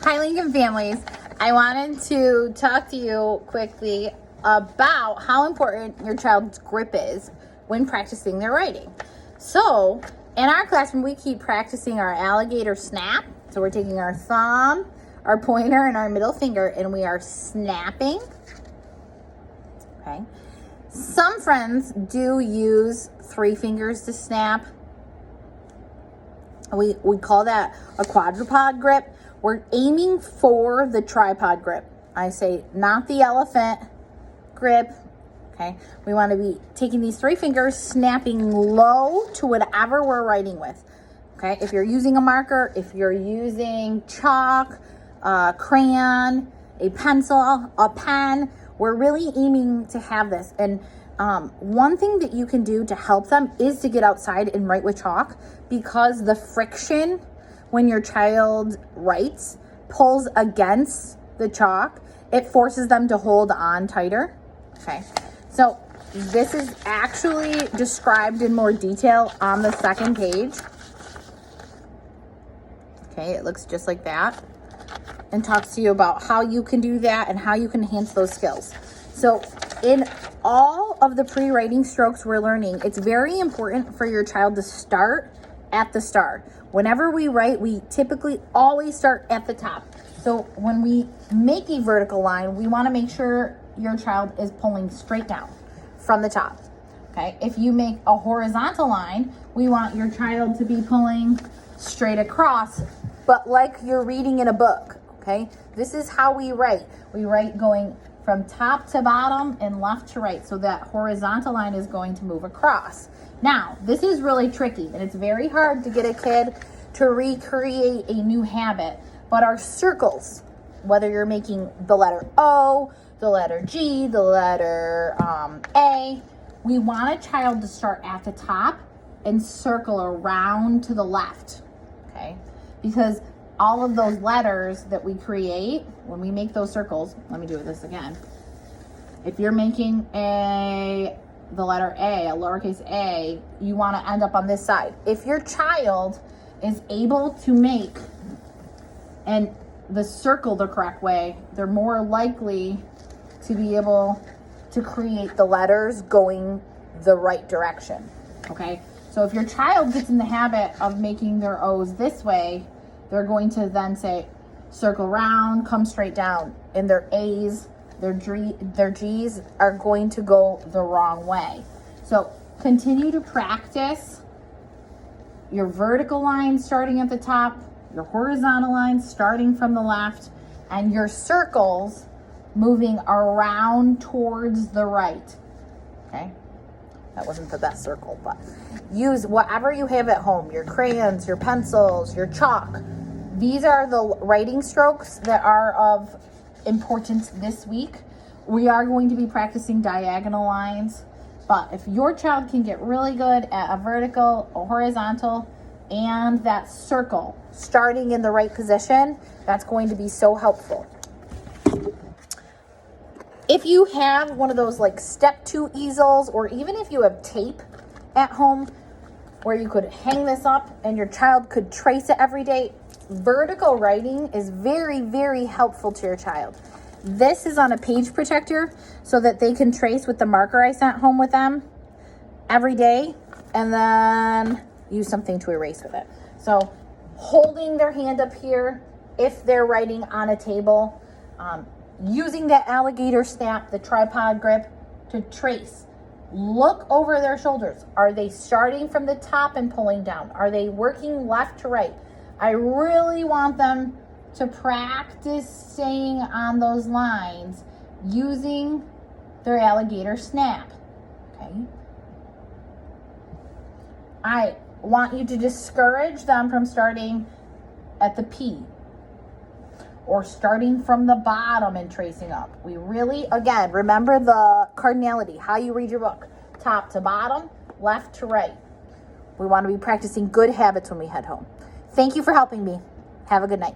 Hi, Lincoln families. I wanted to talk to you quickly about how important your child's grip is when practicing their writing. So, in our classroom, we keep practicing our alligator snap. So we're taking our thumb, our pointer, and our middle finger, and we are snapping. Okay. Some friends do use 3 fingers to snap. We call that a quadruped grip. We're aiming for the tripod grip. I say not the elephant grip. Okay. We want to be taking these 3 fingers, snapping low to whatever we're writing with. Okay. If you're using a marker, if you're using chalk, crayon, a pencil, a pen, we're really aiming to have this. And one thing that you can do to help them is to get outside and write with chalk, because the friction when your child writes pulls against the chalk. It forces them to hold on tighter. Okay, so this is actually described in more detail on the second page. Okay, it looks just like that and talks to you about how you can do that and how you can enhance those skills. So in all of the pre-writing strokes we're learning, it's very important for your child to start at the start. Whenever we write, we typically always start at the top. So when we make a vertical line, we want to make sure your child is pulling straight down from the top. Okay, if you make a horizontal line, we want your child to be pulling straight across, but like you're reading in a book. Okay, this is how we write. We write going from top to bottom and left to right, so that horizontal line is going to move across. Now, this is really tricky, and it's very hard to get a kid to recreate a new habit, but our circles, whether you're making the letter O, the letter G, the letter A, we want a child to start at the top and circle around to the left, okay? Because all of those letters that we create, when we make those circles, let me do this again. If you're making the letter A, a lowercase a, you want to end up on this side. If your child is able to make the circle the correct way, they're more likely to be able to create the letters going the right direction, okay? So if your child gets in the habit of making their O's this way, they're going to then say, circle round, come straight down. And their A's, their G's are going to go the wrong way. So continue to practice your vertical line starting at the top, your horizontal line starting from the left, and your circles moving around towards the right, okay? That wasn't the best circle, but use whatever you have at home, your crayons, your pencils, your chalk. These are the writing strokes that are of importance this week. We are going to be practicing diagonal lines, but if your child can get really good at a vertical, a horizontal, and that circle starting in the right position, that's going to be so helpful. If you have one of those like step 2 easels, or even if you have tape at home where you could hang this up and your child could trace it every day, vertical writing is very, very helpful to your child. This is on a page protector so that they can trace with the marker I sent home with them every day, and then use something to erase with it. So holding their hand up here if they're writing on a table, using that alligator snap, the tripod grip, to trace. Look over their shoulders. Are they starting from the top and pulling down? Are they working left to right? I really want them to practice staying on those lines using their alligator snap, okay? I want you to discourage them from starting at the P or starting from the bottom and tracing up. We really, again, remember the cardinality, how you read your book, top to bottom, left to right. We want to be practicing good habits when we head home. Thank you for helping me. Have a good night.